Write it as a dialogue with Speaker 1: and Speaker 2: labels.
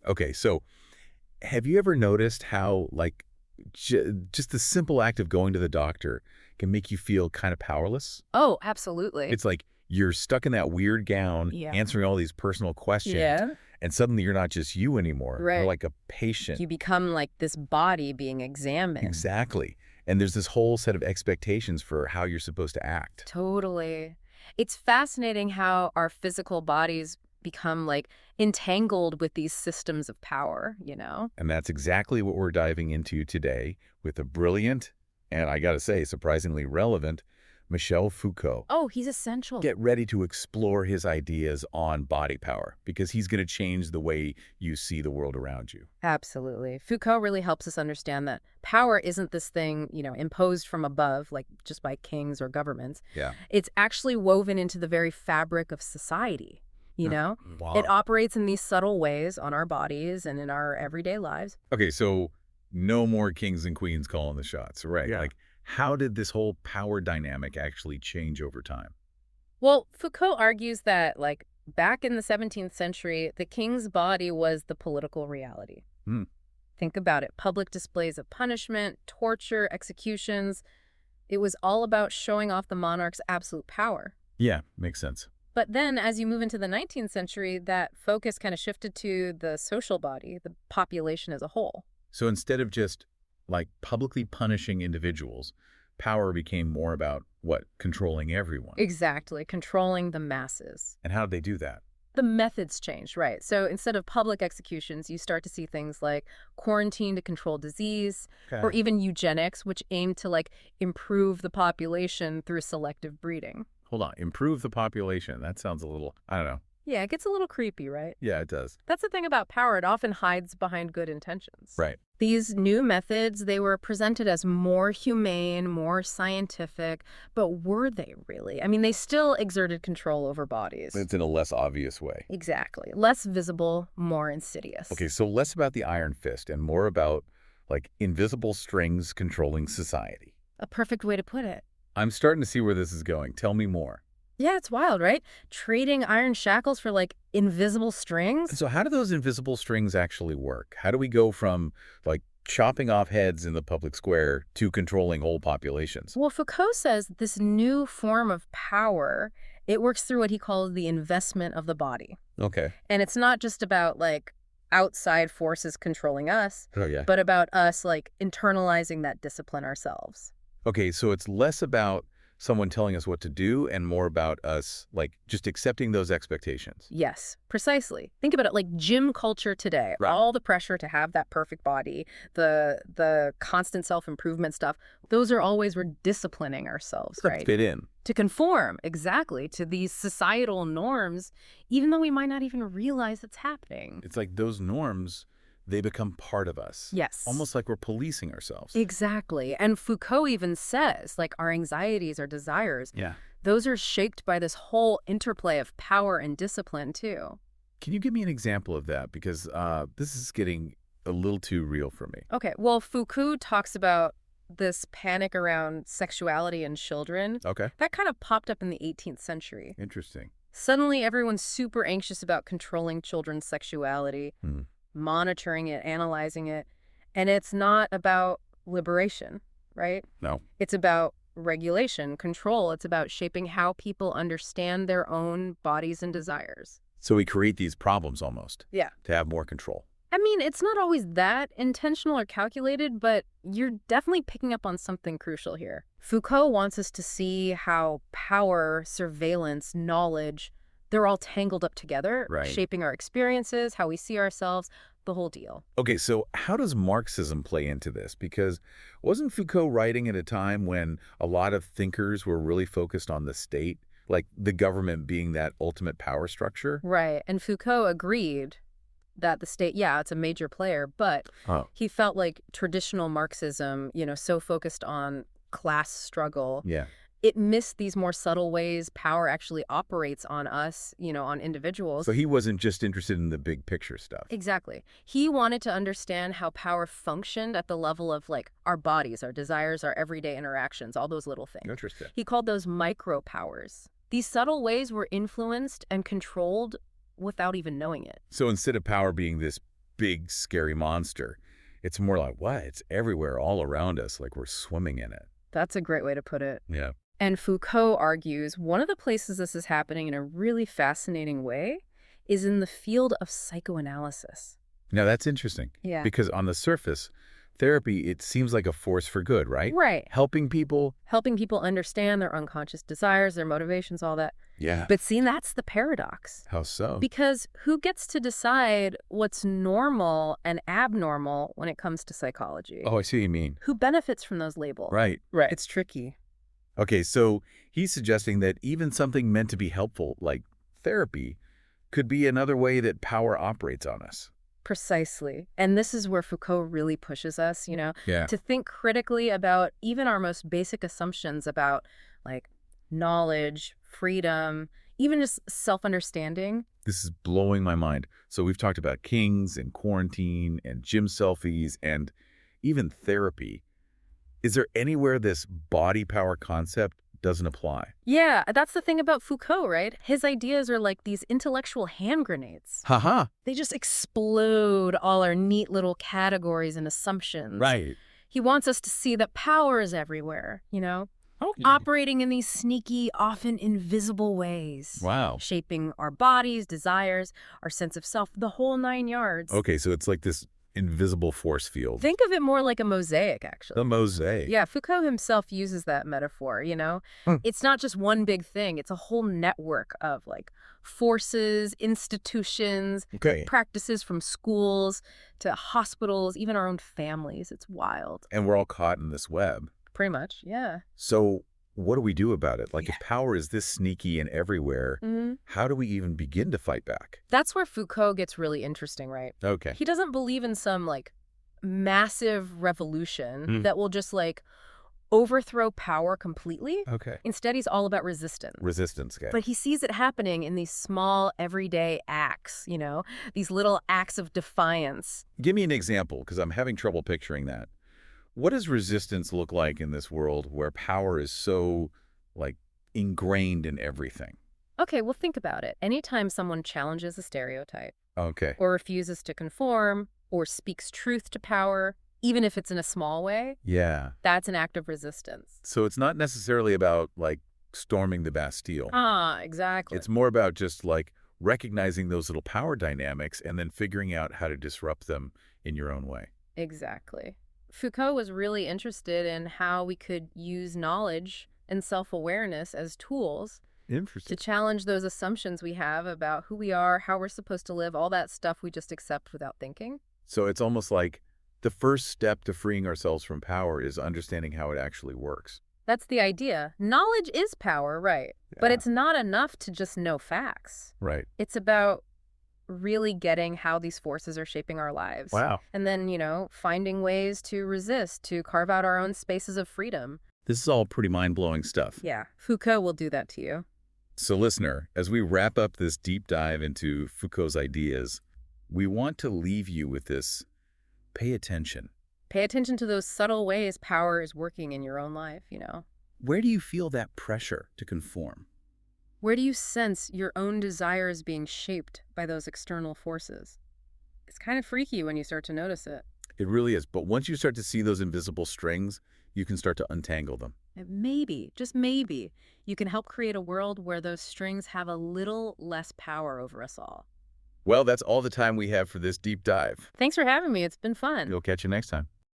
Speaker 1: Okay, so have you ever noticed how, like, just the simple act of going to the doctor can make you feel kind of powerless?
Speaker 2: Oh, absolutely.
Speaker 1: It's like you're stuck in that weird gown,
Speaker 2: Yeah.
Speaker 1: answering all these personal questions,
Speaker 2: Yeah.
Speaker 1: and suddenly you're not just you anymore. You're
Speaker 2: Right.
Speaker 1: like a patient.
Speaker 2: You become like this body being examined.
Speaker 1: Exactly. And there's this whole set of expectations for how you're supposed to act.
Speaker 2: Totally. It's fascinating how our physical bodies become like entangled with these systems of power, you know?
Speaker 1: And that's exactly what we're diving into today with a brilliant, and I gotta say, surprisingly relevant, Michel Foucault.
Speaker 2: Oh, he's essential.
Speaker 1: Get ready to explore his ideas on body power because he's going to change the way you see the world around you.
Speaker 2: Absolutely. Foucault really helps us understand that power isn't this thing, imposed from above, like just by kings or governments.
Speaker 1: Yeah.
Speaker 2: It's actually woven into the very fabric of society, you know?
Speaker 1: Wow.
Speaker 2: It operates in these subtle ways on our bodies and in our everyday lives.
Speaker 1: Okay, so no more kings and queens calling the shots, right?
Speaker 3: Yeah.
Speaker 1: Like, how did this whole power dynamic actually change over time?
Speaker 2: Well, Foucault argues that, like, back in the 17th century, the king's body was the political reality.
Speaker 1: Hmm.
Speaker 2: Think about it. Public displays of punishment, torture, executions. It was all about showing off the monarch's absolute power.
Speaker 1: Yeah, makes sense.
Speaker 2: But then as you move into the 19th century, that focus kind of shifted to the social body, the population as a whole.
Speaker 1: So instead of just, like, publicly punishing individuals, power became more about, what, controlling everyone?
Speaker 2: Exactly, controlling the masses.
Speaker 1: And how did they do that?
Speaker 2: The methods changed, right? So instead of public executions, you start to see things like quarantine to control disease, or even eugenics, which aim to, like, improve the population through selective breeding.
Speaker 1: Hold on, improve the population. That sounds a little, I don't know.
Speaker 2: Yeah, it gets a little creepy, right?
Speaker 1: Yeah, it does.
Speaker 2: That's the thing about power. It often hides behind good intentions.
Speaker 1: Right.
Speaker 2: These new methods, they were presented as more humane, more scientific, but were they really? I mean, they still exerted control over bodies.
Speaker 1: It's in a less obvious way.
Speaker 2: Exactly. Less visible, more insidious.
Speaker 1: Okay, so less about the iron fist and more about, like, invisible strings controlling society.
Speaker 2: A perfect way to put it.
Speaker 1: I'm starting to see where this is going. Tell me more.
Speaker 2: Yeah, it's wild, right? Trading iron shackles for, like, invisible strings?
Speaker 1: So how do those invisible strings actually work? How do we go from, like, chopping off heads in the public square to controlling whole populations?
Speaker 2: Well, Foucault says this new form of power, it works through what he calls the investment of the body.
Speaker 1: Okay.
Speaker 2: And it's not just about, like, outside forces controlling us,
Speaker 1: Oh, yeah.
Speaker 2: but about us, like, internalizing that discipline ourselves.
Speaker 1: Okay, so it's less about someone telling us what to do and more about us, like, just accepting those expectations.
Speaker 2: Yes, precisely. Think about it like gym culture today.
Speaker 1: Right.
Speaker 2: All the pressure to have that perfect body, the constant self-improvement stuff, those are always we're disciplining ourselves,
Speaker 1: To
Speaker 2: right?
Speaker 1: fit in.
Speaker 2: To conform, exactly, to these societal norms, even though we might not even realize it's happening.
Speaker 1: It's like those norms, they become part of us.
Speaker 2: Yes.
Speaker 1: Almost like we're policing ourselves.
Speaker 2: Exactly. And Foucault even says, like, our anxieties, our desires,
Speaker 1: Yeah.
Speaker 2: those are shaped by this whole interplay of power and discipline, too.
Speaker 1: Can you give me an example of that? Because this is getting a little too real for me.
Speaker 2: Okay, well, Foucault talks about this panic around sexuality in children.
Speaker 1: Okay.
Speaker 2: That kind of popped up in the 18th century.
Speaker 1: Interesting.
Speaker 2: Suddenly, everyone's super anxious about controlling children's sexuality, monitoring it, analyzing it. And it's not about liberation, right?
Speaker 1: No.
Speaker 2: It's about regulation, control. It's about shaping how people understand their own bodies and desires.
Speaker 1: So we create these problems almost.
Speaker 2: Yeah.
Speaker 1: To have more control.
Speaker 2: I mean, it's not always that intentional or calculated, but you're definitely picking up on something crucial here. Foucault wants us to see how power, surveillance, knowledge, they're all tangled up together,
Speaker 1: Right.
Speaker 2: shaping our experiences, how we see ourselves, the whole deal.
Speaker 1: Okay, so how does Marxism play into this? Because wasn't Foucault writing at a time when a lot of thinkers were really focused on the state, like the government being that ultimate power structure?
Speaker 2: Right. And Foucault agreed that the state, yeah, it's a major player, but he felt like traditional Marxism, so focused on class struggle,
Speaker 1: Yeah.
Speaker 2: it missed these more subtle ways power actually operates on us, on individuals.
Speaker 1: So he wasn't just interested in the big picture stuff.
Speaker 2: Exactly. He wanted to understand how power functioned at the level of, like, our bodies, our desires, our everyday interactions, all those little things.
Speaker 1: Interesting.
Speaker 2: He called those micro powers. These subtle ways were influenced and controlled without even knowing it.
Speaker 1: So instead of power being this big, scary monster. It's more like, what? It's everywhere, all around us, like we're swimming in it.
Speaker 2: That's a great way to put it.
Speaker 1: Yeah.
Speaker 2: And Foucault argues one of the places this is happening in a really fascinating way is in the field of psychoanalysis.
Speaker 1: Now, that's interesting
Speaker 2: Yeah.
Speaker 1: because on the surface, therapy, it seems like a force for good, right?
Speaker 2: Right.
Speaker 1: Helping people.
Speaker 2: Helping people understand their unconscious desires, their motivations, all that.
Speaker 1: Yeah.
Speaker 2: But see, that's the paradox.
Speaker 1: How so?
Speaker 2: Because who gets to decide what's normal and abnormal when it comes to psychology?
Speaker 1: Oh, I see what you mean.
Speaker 2: Who benefits from those labels?
Speaker 1: Right.
Speaker 2: Right. It's tricky.
Speaker 1: Okay, so he's suggesting that even something meant to be helpful, like therapy, could be another way that power operates on us.
Speaker 2: Precisely. And this is where Foucault really pushes us,
Speaker 1: Yeah.
Speaker 2: to think critically about even our most basic assumptions about, like, knowledge, freedom, even just self-understanding.
Speaker 1: This is blowing my mind. So we've talked about kings and quarantine and gym selfies and even therapy. Is there anywhere this body power concept doesn't apply?
Speaker 2: Yeah, that's the thing about Foucault, right? His ideas are like these intellectual hand grenades.
Speaker 1: Haha.
Speaker 2: They just explode all our neat little categories and assumptions.
Speaker 1: Right.
Speaker 2: He wants us to see that power is everywhere,
Speaker 1: Okay.
Speaker 2: operating in these sneaky, often invisible ways.
Speaker 1: Wow.
Speaker 2: Shaping our bodies, desires, our sense of self, the whole 9 yards.
Speaker 1: Okay, so it's like this invisible force field.
Speaker 2: Think of it more like a mosaic, actually.
Speaker 1: The mosaic.
Speaker 2: Yeah, Foucault himself uses that metaphor, It's not just one big thing. It's a whole network of, like, forces, institutions,
Speaker 1: Okay.
Speaker 2: practices from schools to hospitals, even our own families. It's wild.
Speaker 1: And we're all caught in this web.
Speaker 2: Pretty much, yeah.
Speaker 1: So what do we do about it? Like, if power is this sneaky and everywhere, how do we even begin to fight back?
Speaker 2: That's where Foucault gets really interesting, right?
Speaker 1: Okay.
Speaker 2: He doesn't believe in some, like, massive revolution that will just, like, overthrow power completely.
Speaker 1: Okay.
Speaker 2: Instead, he's all about resistance.
Speaker 1: Resistance, okay.
Speaker 2: But he sees it happening in these small, everyday acts, these little acts of defiance.
Speaker 1: Give me an example, because I'm having trouble picturing that. What does resistance look like in this world where power is so, like, ingrained in everything?
Speaker 2: Okay, well, think about it. Anytime someone challenges a stereotype
Speaker 1: Okay.
Speaker 2: or refuses to conform or speaks truth to power, even if it's in a small way,
Speaker 1: Yeah.
Speaker 2: that's an act of resistance.
Speaker 1: So it's not necessarily about, like, storming the Bastille.
Speaker 2: Ah, exactly.
Speaker 1: It's more about just, like, recognizing those little power dynamics and then figuring out how to disrupt them in your own way.
Speaker 2: Exactly. Foucault was really interested in how we could use knowledge and self-awareness as tools to
Speaker 1: Interesting.
Speaker 2: challenge those assumptions we have about who we are, how we're supposed to live, all that stuff we just accept without thinking.
Speaker 1: So it's almost like the first step to freeing ourselves from power is understanding how it actually works.
Speaker 2: That's the idea. Knowledge is power, right? But
Speaker 1: Yeah.
Speaker 2: it's not enough to just know facts.
Speaker 1: Right.
Speaker 2: It's about really getting how these forces are shaping our lives.
Speaker 1: Wow.
Speaker 2: And then, finding ways to resist, to carve out our own spaces of freedom.
Speaker 1: This is all pretty mind-blowing stuff.
Speaker 2: Yeah, Foucault will do that to you.
Speaker 1: So listener, as we wrap up this deep dive into Foucault's ideas, we want to leave you with this: pay attention.
Speaker 2: Pay attention to those subtle ways power is working in your own life,
Speaker 1: Where do you feel that pressure to conform?
Speaker 2: Where do you sense your own desires being shaped by those external forces? It's kind of freaky when you start to notice it.
Speaker 1: It really is. But once you start to see those invisible strings, you can start to untangle them.
Speaker 2: And maybe, just maybe, you can help create a world where those strings have a little less power over us all.
Speaker 1: Well, that's all the time we have for this deep dive.
Speaker 2: Thanks for having me. It's been fun.
Speaker 1: We'll catch you next time.